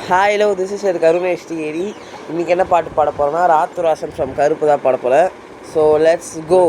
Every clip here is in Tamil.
Hi hello this is Karunesh டிஏடி. இன்றைக்கி என்ன பாட்டு பாட போகிறோன்னா ராத்துராசன் ஃப்ரம் கருப்பு தான் பாட போகிறேன். So let's go.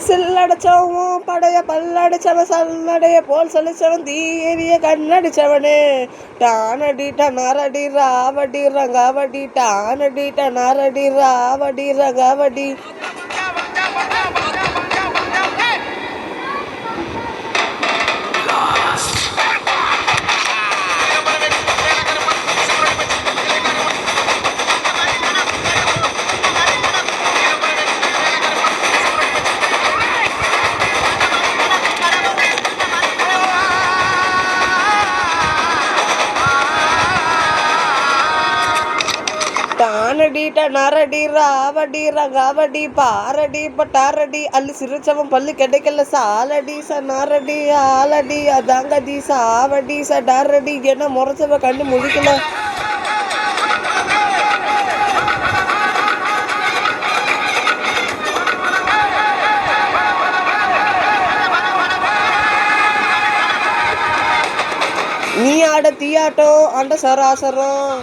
சில்லடிச்சவன் படைய பல்லடிச்சவன் சல்லடைய போல் சொல்லிச்சவன் தீரிய கண்ணடிச்சவனே டானடி டனாரடி ராவடி ரங்காவடி டானடி டனாரடி ராவடி ரங்காவடி டானடி டனாரடி ராவடி ரங்காவடி பாரடி பட்டாரடி அள்ளி சிரிச்சவன் பல்லு கிடைக்கல சாலடி சனாரடி ஆலடி அதாங்கடி சாவடி சடாரடி என்ன முறைச்சவ கண்டு முடிக்கல. நீ ஆட தீயாட்டம் அண்ட சராசரம்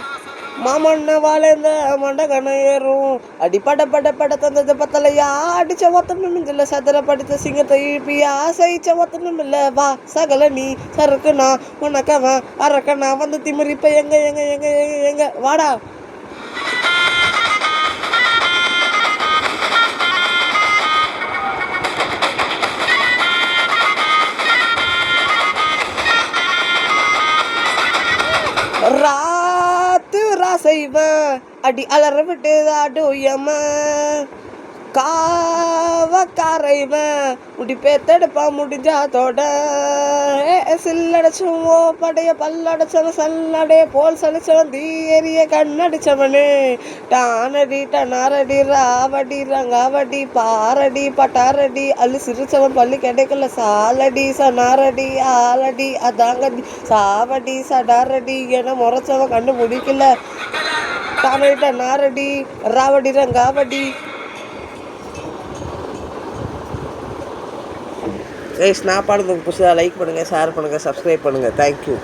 மாமண்ண வாழந்த மண்ட கணையேறும் அடி பட பட பட தந்தது பத்தலையா அடிச்ச ஒத்தனும் இல்ல சதுர படித்த சிங்கத்தை இழுப்பியா சைச்ச ஒத்தனும் இல்ல வா சகல நீ சறுக்குனா உனக்கவன் அரக்கனா வந்து திமிரிப்ப எங்க எங்க எங்க எங்க எங்க வாடா. ராத்து ராசைவன் அடி அலற விட்டு ஆடுயம காவக்காரைவன் முடி பேத்தெடுப்பா முடிஞ்சாத்தோட சில்லடிச்சவோ படைய பல்லடிச்சவன் சல்லடைய போல் சலிச்சவன் தீரிய கண்ணடிச்சவனே டானடி டனாரடி ராவடி ரங்காவடி பாரடி பட்டாரடி அள்ளி சிரிச்சவன் பள்ளி கிடைக்கல சாலடி சனாரடி ஆலடி அதாங்கடி சாவடி சடாரடி என முறைச்சவன் கண்டு முடிக்கல டானடி டனாரடி ராவடி ரங்காவடி. கைஸ் நான் பாடுறதுக்கு புதுசாக லைக் பண்ணுங்கள், ஷேர் பண்ணுங்கள், சப்ஸ்கிரைப் பண்ணுங்கள். தேங்க்யூ.